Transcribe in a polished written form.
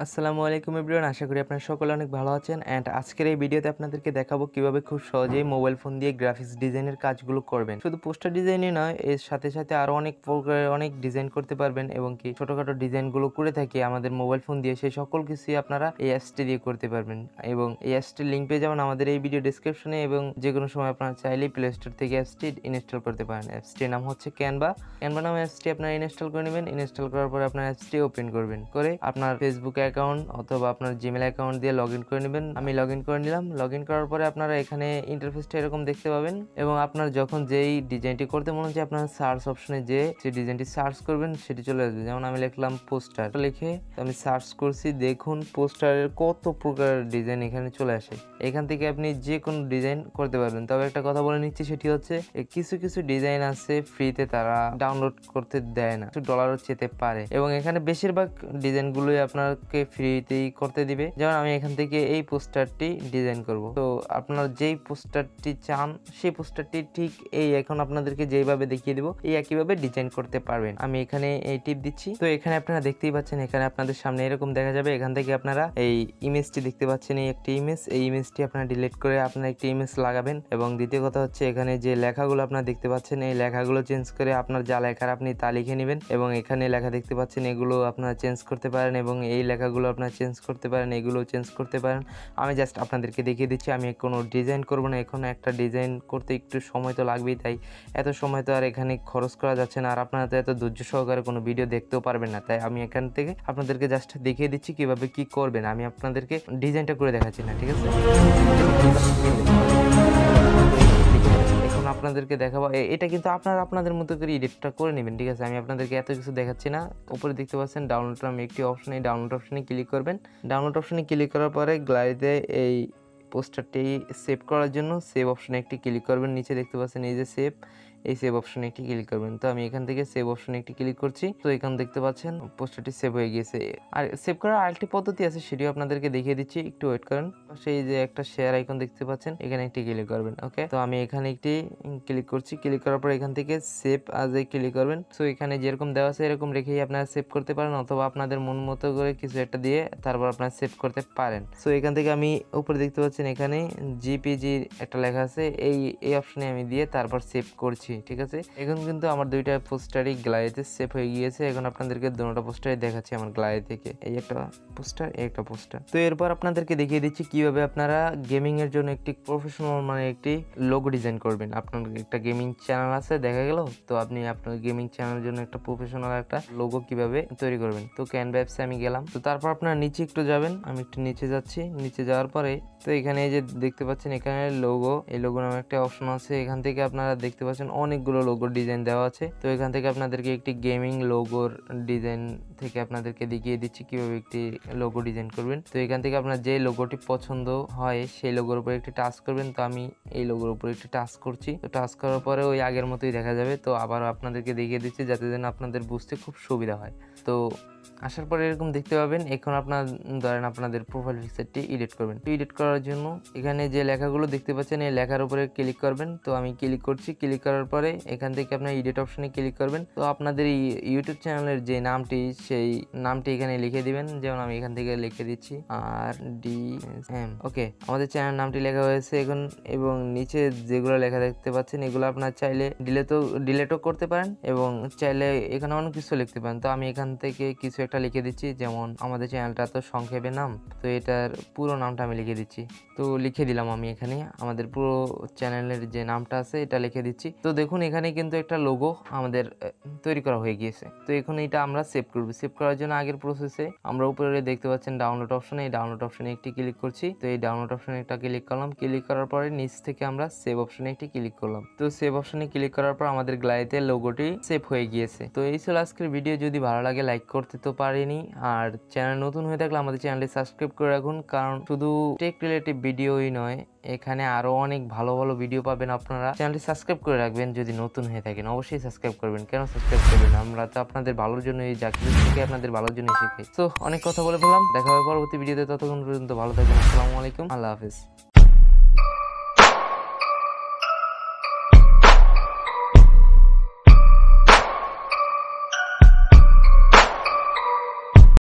আসসালামু আলাইকুম এভরিওয়ান, আশা করি আপনারা সকলে অনেক ভালো আছেন। অ্যান্ড আজকের এই ভিডিওতে আপনাদেরকে দেখাবো কিভাবে খুব সহজেই মোবাইল ফোন দিয়ে গ্রাফিক্স ডিজাইনের কাজগুলো করবেন। শুধু পোস্টার ডিজাইনই নয়, এর সাথে সাথে আরও অনেক প্রকারের অনেক ডিজাইন করতে পারবেন এবং কি ছোটোখাটো ডিজাইনগুলো করে থাকি আমাদের মোবাইল ফোন দিয়ে, সেই সকল কিছুই আপনারা এই অ্যাপসটি দিয়ে করতে পারবেন। এবং এই অ্যাপসটির লিঙ্ক পেয়ে যাবেন আমাদের এই ভিডিও ডিসক্রিপশনে, এবং যে কোনো সময় আপনারা চাইলেই প্লে স্টোর থেকে অ্যাপসটি ইনস্টল করতে পারেন। অ্যাপসটির নাম হচ্ছে ক্যানভা নামে অ্যাপসটি আপনারা ইনস্টল করে নেবেন। ইনস্টল করার পরে আপনার অ্যাপসটি ওপেন করবেন, করে আপনার ফেসবুক অ্যাকাউন্ট অথবা আপনার জিমেল অ্যাকাউন্ট দিয়ে লগ ইন করে নেবেন। আমি লগ ইন করে নিলাম। লগ ইন করার পরে আপনারা এখানে ইন্টারফেসটা এরকম দেখতে পাবেন, এবং আপনার যখন যেই ডিজাইনটি করতে মনে হচ্ছে আপনার সার্চ অপশনে যে ডিজাইনটি সার্চ করবেন সেটি চলে আসবে। যেমন আমি লিখলাম পোস্টার, লিখে আমি সার্চ করছি, দেখুন পোস্টারের কত প্রকার ডিজাইন এখানে চলে আসে। এখান থেকে আপনি যে কোনো ডিজাইন করতে পারবেন। তবে একটা কথা বলে নিচ্ছি, সেটি হচ্ছে কিছু কিছু ডিজাইন আছে ফ্রিতে তারা ডাউনলোড করতে দেয় না, $1 চেতে পারে, এবং এখানে বেশিরভাগ ডিজাইনগুলোই আপনাকে ফ্রিতেই করতে দিবে। যেমন আমি এখান থেকে এই পোস্টারটি ডিজাইন করব। তো আপনারা যেই পোস্টারটি চান সেই পোস্টারটি ঠিক এই এখন আপনাদেরকে যেইভাবে দেখিয়ে দিব এই একইভাবে ডিজাইন করতে পারবেন। আমি এখানে এই টিপ দিচ্ছি। তো এখানে আপনারা দেখতেই পাচ্ছেন, এখানে আপনাদের সামনে এরকম দেখা যাবে। এখান থেকে আপনারা এই ইমেজটি দেখতে পাচ্ছেন, এই একটি ইমেজ, এই ইমেজটি আপনারা ডিলিট করে আপনারা একটি ইমেজ লাগাবেন। এবং দ্বিতীয় কথা হচ্ছে, এখানে যে লেখাগুলো আপনারা দেখতে পাচ্ছেন এই লেখাগুলো চেঞ্জ করে আপনার যা লেখার আপনি তা লিখে নেবেন। এবং এখানে লেখা দেখতে পাচ্ছেন এগুলো আপনারা চেঞ্জ করতে পারেন, এবং এই লেখাগুলো আপনারা চেঞ্জ করতে পারেন, এগুলো চেঞ্জ করতে পারেন। আমি জাস্ট আপনাদেরকে দেখিয়ে দিচ্ছি, আমি কোনো ডিজাইন করব না। এখন একটা ডিজাইন করতে একটু সময় তো লাগবেই, তাই এত সময় তো আর এখানে খরচ করা যাচ্ছে না, আর আপনারা তো এত ধৈর্য সহকারে কোনো ভিডিও দেখতেও পারবেন না। তাই আমি এখান থেকে আপনাদেরকে জাস্ট দেখিয়ে দিচ্ছি কিভাবে কি করবেন। আমি আপনাদেরকে ডিজাইনটা করে দেখাচ্ছি না, ঠিক আছে? এখন আপনাদেরকে দেখাবো, এটা কিন্তু আপনারা আপনাদের মতো করে এডিটটা করে নেবেন, ঠিক আছে? আমি আপনাদেরকে এত কিছু দেখাচ্ছি না। উপরে দেখতে পাচ্ছেন ডাউনলোড নামে একটি অপশন, এই ডাউনলোড অপশনে ক্লিক করবেন। ডাউনলোড অপশনে ক্লিক করার পরে গ্যালারিতে এই পোস্টারটি সেভ করার জন্য সেভ অপশনে একটি ক্লিক করবেন। নিচে দেখতে পাচ্ছেন এই যে সেভ, এই সেভ অপশনে একটি ক্লিক করবেন। তো আমি এখান থেকে সেভ অপশনে একটি ক্লিক করছি। তো এখানে দেখতে পাচ্ছেন পোস্টারটি সেভ হয়ে গিয়েছে। আর সেভ করার আরেকটি পদ্ধতি আছে, সেটিও আপনাদেরকে দেখিয়ে দিচ্ছি, একটু ওয়েট করেন। সেই যে একটা শেয়ার আইকন দেখতে পাচ্ছেন, এখানে একটি ক্লিক করবেন। ওকে, তো আমি এখানে একটি ক্লিক করছি। ক্লিক করার পর এখান থেকে সেভ আজ এ ক্লিক করবেন। সো এখানে যেরকম দেওয়া আছে এরকম রেখেই আপনারা সেভ করতে পারেন, অথবা আপনাদের মন মতো করে কিছু একটা দিয়ে তারপর আপনারা সেভ করতে পারেন। সো এখান থেকে আমি উপরে দেখতে পাচ্ছেন এখানে জিপিজি একটা লেখা আছে, এই অপশনে আমি দিয়ে তারপর সেভ করছি, ঠিক আছে? এখন কিন্তু আমার দুইটা পোস্টারই গ্যালারিতে সেভ হয়ে গিয়েছে। এখন আপনাদেরকে দুটো পোস্টারই দেখাচ্ছি আমার গ্যালারি থেকে, এই একটা পোস্টার, এই একটা পোস্টার। তো এরপর আপনাদেরকে দেখিয়ে দিচ্ছি কিভাবে আপনারা গেমিং এর জন্য একটি প্রফেশনাল মানে একটি লোগো ডিজাইন করবেন। আপনার একটা গেমিং চ্যানেল আছে দেখা গেল, তো আপনি আপনার গেমিং চ্যানেলের জন্য একটা প্রফেশনাল একটা লোগো কিভাবে তৈরি করবেন। তো ক্যানভা অ্যাপসে আমি গেলাম। তো তারপর আপনারা নিচে একটু যাবেন, আমি একটু নিচে যাচ্ছি। নিচে যাওয়ার পরে তো এখানে এই যে দেখতে পাচ্ছেন এখানে লোগো, এই লোগো নামে একটা অপশন আছে। এখান থেকে আপনারা দেখতে পাচ্ছেন অনেকগুলো লোগোর ডিজাইন দেওয়া আছে। তো এখান থেকে আপনাদেরকে একটি গেমিং লোগোর ডিজাইন থেকে আপনাদেরকে দেখিয়ে দিচ্ছি কিভাবে একটি লোগো ডিজাইন করবেন। তো এখান থেকে আপনার যে লোগোটি পছন্দ হয় সেই লোগোর উপরে একটি টাচ করবেন। তো আমি এই লোগোর উপরে একটি টাচ করছি। তো টাচ করার পরে ওই আগের মতোই দেখা যাবে। তো আবার আপনাদেরকে দেখিয়ে দিচ্ছি যাতে যেন আপনাদের বুঝতে খুব সুবিধা হয়। তো আসার পরে এরকম দেখতে পাবেন। এখন আপনার ধরেন আপনাদের প্রোফাইল পিকচারটি এডিট করবেন। এডিট করার জন্য এখানে যে লেখাগুলো দেখতে পাচ্ছেন এই লেখার উপরে ক্লিক করবেন। তো আমি ক্লিক করছি। ক্লিক করার পরে এখান থেকে আপনার এডিট অপশনে ক্লিক করবেন। তো আপনাদের ইউটিউব চ্যানেলের যে নামটি সেই নামটি এখানে লিখে দিবেন। যেমন আমি এখান থেকে লিখে দিচ্ছি RDM। ওকে, আমাদের চ্যানেল নামটি লেখা হয়েছে এখন। এবং নিচে যেগুলো লেখা দেখতে পাচ্ছেন এগুলো আপনার চাইলে ডিলেটও করতে পারেন, এবং চাইলে এখানে অনেক কিছু লিখতে পারেন। তো আমি এখান থেকে কিছু একটা লিখে দিচ্ছি, যেমন আমাদের চ্যানেলটা তো সংক্ষেপে নাম, তো এটার পুরো নামটা আমি লিখে দিচ্ছি। তো লিখে দিলাম আমি এখানে আমাদের পুরো চ্যানেলের যে নামটা আছে এটা লিখে দিচ্ছি। তো দেখুন এখানে কিন্তু একটা লোগো আমাদের তৈরি করা হয়ে গিয়েছে। তো এখন এটা আমরা সেভ করব। সেভ করার জন্য আগের প্রসেসে আমরা উপরে দেখতে পাচ্ছেন ডাউনলোড অপশনে, এই ডাউনলোড অপশনে একটি ক্লিক করছি। তো এই ডাউনলোড অপশনে একটা ক্লিক করলাম। ক্লিক করার পরে নিচ থেকে আমরা সেভ অপশনে একটি ক্লিক করলাম। তো সেভ অপশনে ক্লিক করার পর আমাদের গ্যালারিতে লোগোটি সেভ হয়ে গিয়েছে। তো এই ছিল আজকের ভিডিও। যদি ভালো লাগে লাইক করতে তো পারিনি, আর চ্যানেল নতুন হয়ে থাকলে আমাদের চ্যানেলটি সাবস্ক্রাইব করে রাখুন, কারণ শুধু টেক রিলেটিভ ভিডিওই নয়, এখানে আরো অনেক ভালো ভালো ভিডিও পাবেন। আপনারা চ্যানেলটি সাবস্ক্রাইব করে রাখবেন। যদি নতুন হয়ে থাকেন অবশ্যই সাবস্ক্রাইব করবেন। কেন সাবস্ক্রাইব করবেন? আমরা তো আপনাদের ভালোর জন্য এই যা কিছু শিখে আপনাদের ভালোর জন্য শিখি। তো অনেক কথা বলে ফেললাম, দেখা হবে পরবর্তী ভিডিওতে। ততক্ষণ পর্যন্ত ভালো থাকবেন। আসসালামু আলাইকুম, আল্লাহ হাফেজ।